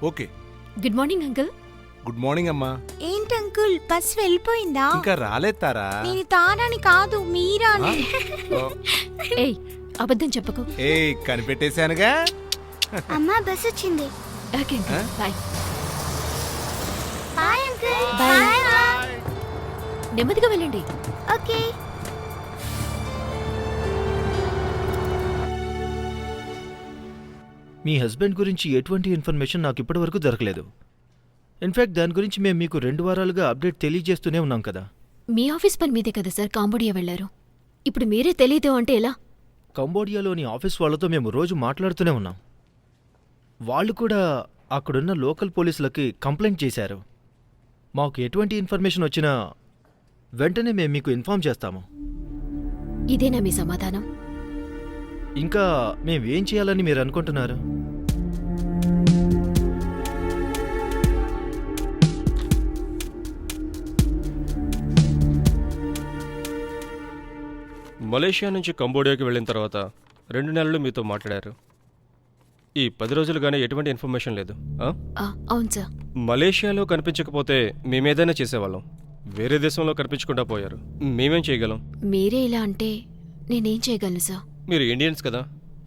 Okay. Good morning uncle. Good morning అమ్మా. ఏంటి uncle bus వెళ్ళిపోయిందా? ఇంకా రాలేదు తారా. నేను తారాని కాదు మీరా. ఏయ్ అబద్ధం చెప్పకు. ఏయ్ కనిపెట్టేశానుగా. అమ్మా బస్ వచ్చింది. Okay uncle bye. Bye uncle. Bye. నెమ్మదిగా వెళ్ళండి. ఓకే. మీ హస్బెండ్ గురించి ఎటువంటి ఇన్ఫర్మేషన్ నాకు ఇప్పటివరకు దొరకలేదు. ఇన్ఫ్యాక్ట్ దాని గురించి మేము మీకు 2 వారాలుగా అప్డేట్ తెలియజేస్తూనే ఉన్నాం కదా. మీ ఆఫీస్ పని మీదే కదా సార్ కాంబోడియా వెళ్లారు. ఇప్పుడు మీరే తెలీదు అంటే ఎలా? కంబోడియాలోని ఆఫీస్ వాళ్ళతో మేము రోజు మాట్లాడుతూనే ఉన్నాం. వాళ్ళు కూడా అక్కడున్న లోకల్ పోలీసులకి కంప్లైంట్ చేశారు. మాకు ఎటువంటి ఇన్ఫర్మేషన్ వచ్చినా వెంటనే మేము మీకు ఇన్ఫార్మ్ చేస్తాము. ఇదేనా మీ సమాధానం? ఇంకా మేమేం చేయాలని మీరు అనుకుంటున్నారు? మలేషియా నుంచి కంబోడియాకి వెళ్ళిన తర్వాత 2 నెలలు మీతో మాట్లాడారు. ఈ 10 రోజులుగానే ఎటువంటి ఇన్ఫర్మేషన్ లేదు. అవును సార్. మలేషియాలో కనిపించకపోతే మేమేదైనా చేసేవాళ్ళం. వేరే దేశంలో కనిపించకుండా పోయారు. మేమేం చేయగలం? మీరే ఇలా అంటే నేనేం చేయగలను సార్? మీరు ఇండియన్స్ కదా,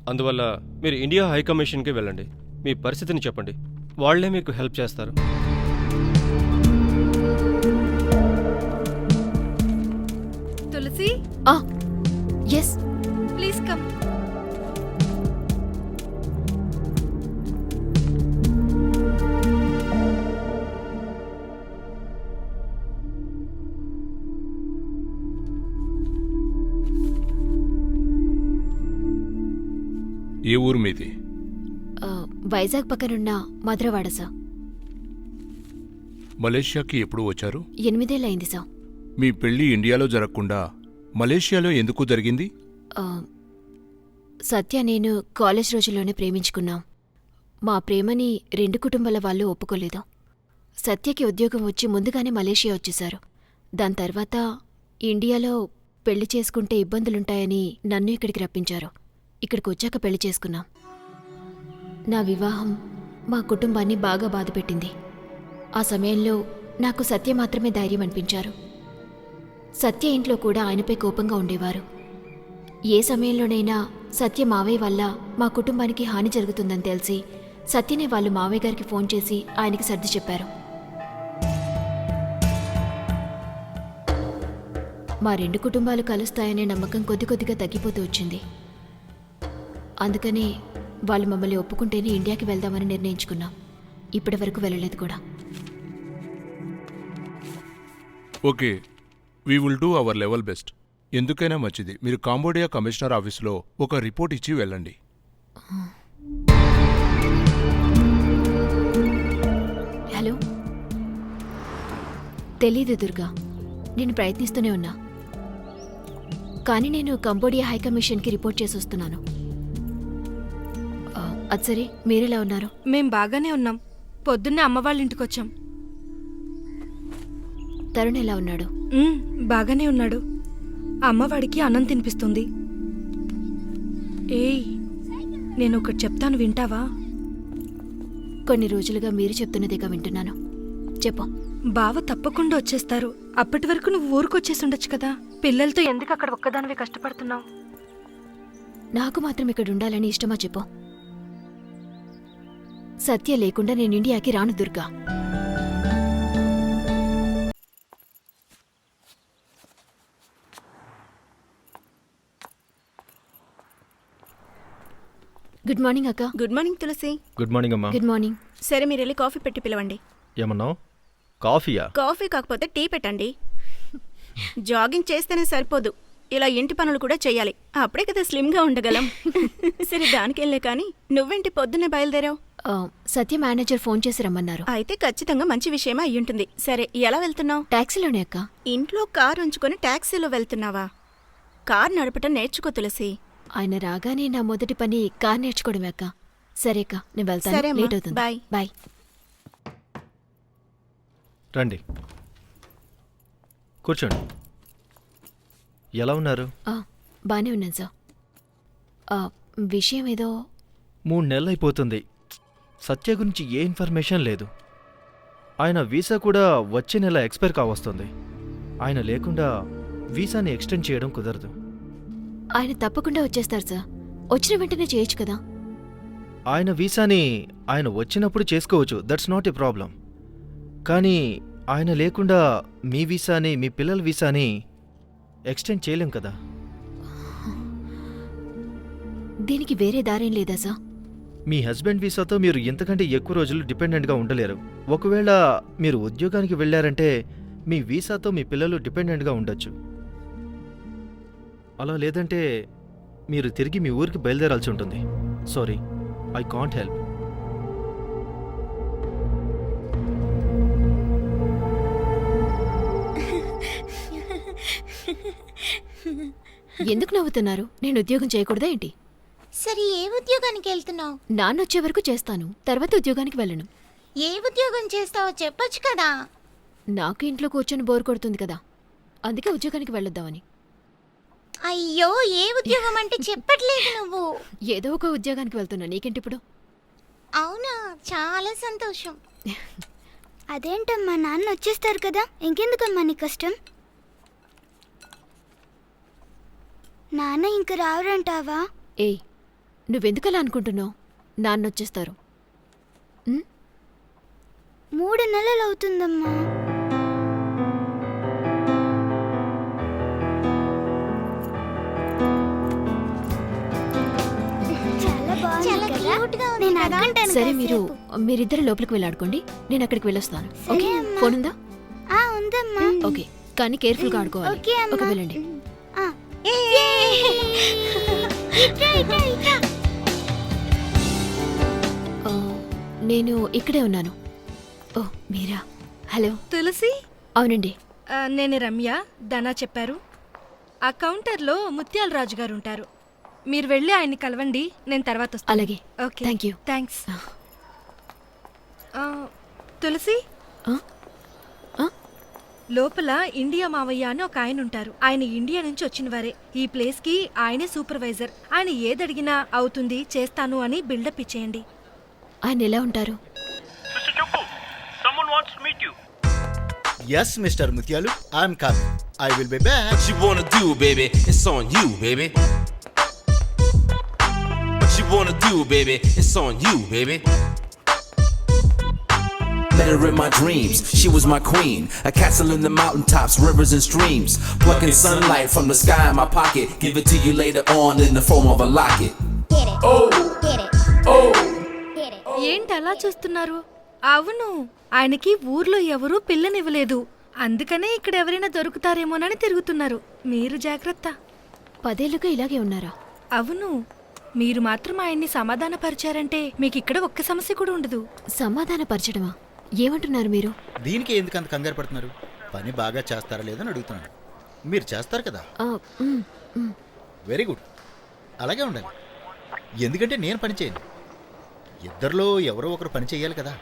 అందువల్ల మీరు ఇండియా హైకమిషన్కి వెళ్ళండి. మీ పరిస్థితిని చెప్పండి, వాళ్లే మీకు హెల్ప్ చేస్తారు. తులసి, ఎస్ ప్లీజ్ కమ్. ఏ ఊరు మీది? వైజాగ్ పక్కనున్న మధురవాడ సార్. మలేషియాకి ఎప్పుడు వచ్చారు? 8 ఏళ్ళయింది సార్. మీ పెళ్లి ఇండియాలో జరగకుండా మలేషియాలో ఎందుకు జరిగింది? సత్య నేను కాలేజ్ రోజుల్లోనే ప్రేమించుకున్నాం. మా ప్రేమని 2 కుటుంబాల వాళ్ళు ఒప్పుకోలేదు. సత్యకి ఉద్యోగం వచ్చి ముందుగానే మలేషియా వచ్చేశారు. దాని తర్వాత ఇండియాలో పెళ్లి చేసుకుంటే ఇబ్బందులుంటాయని నన్ను ఇక్కడికి రప్పించారు. ఇక్కడికి వచ్చాక పెళ్లి చేసుకున్నాం. నా వివాహం మా కుటుంబాన్ని బాగా బాధపెట్టింది. ఆ సమయంలో నాకు సత్య మాత్రమే ధైర్యం అనిపించారు. సత్య ఇంట్లో కూడా ఆయనపై కోపంగా ఉండేవారు. ఏ సమయంలోనైనా సత్య మావయ్య వల్ల మా కుటుంబానికి హాని జరుగుతుందని తెలిసి సత్యనే వాళ్ళు మావయ్య గారికి ఫోన్ చేసి ఆయనకి సర్ది చెప్పారు. మా 2 కుటుంబాలు కలుస్తాయనే నమ్మకం కొద్దిగా తగ్గిపోతూ వచ్చింది. అందుకనే వాళ్ళు మమ్మల్ని ఒప్పుకుంటేనే ఇండియాకి వెళ్దామని నిర్ణయించుకున్నాం. ఇప్పటి వరకు వెళ్ళలేదు కూడా. Okay, we will do our level best. ఎందుకైనా మంచిది మీరు కాంబోడియా కమిషనర్ ఆఫీసులో ఒక రిపోర్ట్ ఇచ్చి వెళ్ళండి. హలో, తెలీదు దుర్గా. నేను ప్రయత్నిస్తూనే ఉన్నా, కానీ నేను కంబోడియా హైకమిషన్కి రిపోర్ట్ చేసి వస్తున్నాను. అది సరే, మీరెలా ఉన్నారు? మేం బాగానే ఉన్నాం. పొద్దున్నే అమ్మ వాళ్ళ ఇంటికొచ్చాం. తరుణ్ ఎలా ఉన్నాడు? బాగానే ఉన్నాడు. అమ్మవాడికి అన్నం తినిపిస్తుంది. ఏయ్, నేను ఒకటి చెప్తాను, వింటావా? కొన్ని రోజులుగా మీరు చెప్తున్నదేగా వింటున్నాను. చెప్పు. బావ తప్పకుండా వచ్చేస్తారు. అప్పటి వరకు నువ్వు ఊరుకొచ్చేసి ఉండొచ్చు కదా. పిల్లలతో ఎందుకు అక్కడ ఒక్కదానివే కష్టపడుతున్నావు? నాకు మాత్రం ఇక్కడ ఉండాలని ఇష్టమా చెప్పు. సత్య లేకుండా నేను ఇండియాకి రాను దుర్గా. గుడ్ మార్నింగ్ అక్క. గుడ్ మార్నింగ్ తులసి. గుడ్ మార్నింగ్ అమ్మా. Good morning. సరే మీరు వెళ్ళి కాఫీ పెట్టి పిలవండి. ఏమన్నావు? కాఫీయా? కాఫీ కాకపోతే టీ పెట్టండి. జాగింగ్ చేస్తేనే సరిపోదు, ఇలా ఇంటి పనులు కూడా చెయ్యాలి. అప్పుడే కదా స్లిమ్గా ఉండగలం. సరే దానికెళ్ళే కానీ నువ్వేంటి పొద్దున్నే బయలుదేరావు? సత్య మేనేజర్ ఫోన్ చేసి రమ్మన్నారు. అయితే ఖచ్చితంగా మంచి విషయమే అయ్యుంటుంది. సరే ఎలా వెళ్తున్నావు? టాక్సీలోనే అక్క. ఇంట్లో కార్ ఉంచుకొని టాక్సీలో వెళ్తున్నావా? కార్ నడపటం నేర్చుకో తులసి. ఆయన రాగానే నా మొదటి పని కార్ నేర్చుకోవడమే అక్క. సరే అక్క, నేను వెళ్తాను. సరే అమ్మా, లేట్ అవుతుంది. బాయ్. బాయ్. రండి, కూర్చోండి. ఎలా ఉన్నారు? బానే ఉన్నాను సార్. విషయం ఏదో. 3 నెలలు అయిపోతుంది. సత్య గురించి ఏ ఇన్ఫర్మేషన్ లేదు. ఆయన వీసా కూడా వచ్చే నెల ఎక్స్పైర్ కావస్తుంది. ఆయన లేకుండా వీసాని ఎక్స్టెండ్ చేయడం కుదరదు. ఆయన తప్పకుండా వచ్చేస్తారు సార్. వచ్చిన వెంటనే చేయొచ్చు కదా. ఆయన వీసాని ఆయన వచ్చినప్పుడు చేసుకోవచ్చు, దట్స్ నాట్ ఏ ప్రాబ్లం. కానీ ఆయన లేకుండా మీ వీసాని, మీ పిల్లల వీసాని ఎక్స్టెండ్ చేయలేం కదా. దీనికి వేరే దారేం లేదా సార్? మీ హస్బెండ్ వీసాతో మీరు ఇంతకంటే ఎక్కువ రోజులు డిపెండెంట్గా ఉండలేరు. ఒకవేళ మీరు ఉద్యోగానికి వెళ్ళారంటే మీ వీసాతో మీ పిల్లలు డిపెండెంట్గా ఉండొచ్చు. అలా లేదంటే మీరు తిరిగి మీ ఊరికి బయలుదేరాల్సి ఉంటుంది. Sorry, I can't help. ఎందుకు నవ్వుతున్నారు? నేను ఉద్యోగం చేయకూడదా ఏంటి? సరే ఏ ఉద్యోగానికి వెళ్తున్నావు? నాన్నొచ్చే వరకు చేస్తాను, తర్వాత ఉద్యోగానికి వెళ్ళను. ఏ ఉద్యోగం చేస్తావో చెప్పొచ్చు కదా. నాకు ఇంట్లో కూర్చొని బోర్ కొడుతుంది కదా, అందుకే ఉద్యోగానికి వెళ్ళొద్దామని. అయ్యో, ఏ ఉద్యోగం అంటే చెప్పట్లేదు నువ్వు. ఏదో ఒక ఉద్యోగానికి వెళ్తున్నా, నీకేంటి ఇప్పుడు? అవునా, చాలా సంతోషం. అదేంటమ్మా, నాన్న వచ్చేస్తారు కదా, ఇంకెందుకమ్మా నీ కష్టం? నాన్న ఇంక రావరంటావా? ఏయ్, నువ్వెందుకలా అనుకుంటున్నావు? నాన్నొచ్చేస్తారు. 3 నెలలు అవుతుందమ్మా. సరే, మీరిద్దరు లోపలికి వెళ్ళాడుకోండి, నేను అక్కడికి వెళ్ళొస్తాను. సరే ఓకే, అమ్మా. ఫోన్ ఉందా? ఉందమ్మా. ఓకే, కానీ కేర్ఫుల్గా ఆడుకోవాలి. ఓకే అమ్మా. ఓకే, వెళ్ళండి. ఆ, నేను ఇక్కడే ఉన్నాను. ఓ, మీరా? హలో. తులసి, అవునండి. నేను రమ్య. ధనా చెప్పారు. ఆ కౌంటర్లో ముత్యాల రాజు గారు ఉంటారు. మీరు వెళ్ళి ఆయన్ని కలవండి, నేను తర్వాత వస్తాను. అలాగే. Okay, thank you. థ్యాంక్స్. తులసి, ఆ? ఆ? లోపల ఇండియా మావయ్య అని ఒక ఆయన ఉంటారు. ఆయన ఇండియా నుంచి వచ్చిన వారే. ఈ ప్లేస్ కి ఆయనే సూపర్వైజర్. ఆయన ఏదడిగినా అవుతుంది, చేస్తాను అని బిల్డప్ ఇచ్చేయండి. ఆయన ఎలా ఉంటారు? Yes, Mr. Mutyalu, I'm coming. I will be back. What you wanna do, baby? It's on you, baby. What you wanna do, baby? It's on you, baby. Let her in my dreams. She was my queen. A castle in the mountaintops, rivers and streams. Plucking sunlight from the sky in my pocket. Give it to you later on in the form of a locket. Get it. Oh, Get it. oh. Get it. ఏంటి అలా చూస్తున్నారు? అవును, ఆయనకి ఊర్లో ఎవరూ పిల్లనివ్వలేదు. అందుకనే ఇక్కడ ఎవరైనా దొరుకుతారేమోనని తిరుగుతున్నారు. మీరు జాగ్రత్త. 10 ఏళ్లుగా ఇలాగే ఉన్నారా? అవును, మీరు మాత్రం ఆయన్ని సమాధానపరిచారంటే మీకు ఇక్కడ ఒక్క సమస్య కూడా ఉండదు. సమాధానపరచడమా? ఏమంటున్నారు మీరు? దీనికి ఎందుకు అంత కంగారు పడుతున్నారు? పని బాగా చేస్తారా లేదని అడుగుతున్నాను. మీరు చేస్తారు కదా. వెరీ గుడ్, అలాగే ఉండాలి. ఎందుకంటే నేను పని చేయను. ఇద్దరిలో ఎవరో ఒకరు పని చేయాలి కదా.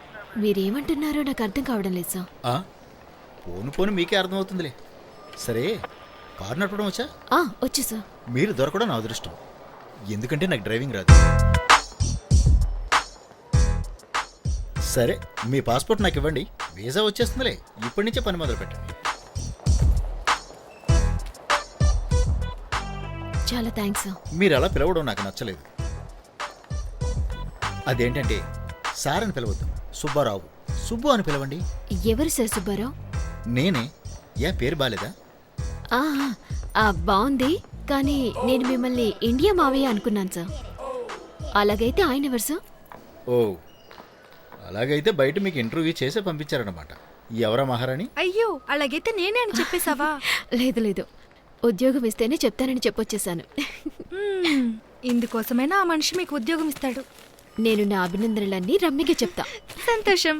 మీరేమంటున్నారో నాకు అర్థం కావడం లేదు సార్. పోను పోను మీకే అర్థమవుతుందిలే. సరే, కారు నడపడం వచ్చా? వచ్చు సార్. మీరు దొరకడం నా అదృష్టం. ఎందుకంటే నాకు డ్రైవింగ్ రాదు. సరే, మీ పాస్పోర్ట్ నాకు ఇవ్వండి, వీసా వచ్చేస్తుందిలే. ఇప్పటి నుంచే పని మొదలు పెట్టండి. చాలా థ్యాంక్స్ సార్. మీరు అలా పిలవడం నాకు నచ్చలేదు. అదేంటంటే సార్ అని పిలవద్దు, సుబ్బారావు, సుబ్బు అని పిలవండి. ఎవరు సార్ సుబ్బారావు? నేనే. ఏ పేరు బాలేదా? బాగుంది, కానీ నేను మిమ్మల్ని ఇండియా మావయ్య అనుకున్నాను సార్. అలాగైతే ఆయన ఎవరు సార్? ఓ, అలాగైతే బయట మీకు ఇంటర్వ్యూ చేసే పంపించారన్నమాట. ఎవరా మహారాణి? అయ్యో, అలాగైతే నేనే అని చెప్పేశావా? లేదు లేదు, ఉద్యోగం ఇస్తేనే చెప్తానని చెప్పొచ్చేసాను. ఇందుకోసమైనా ఆ మనిషి మీకు ఉద్యోగం ఇస్తాడు. నేను నా అభినందనలన్నీ రమ్యకి చెప్తా. సంతోషం.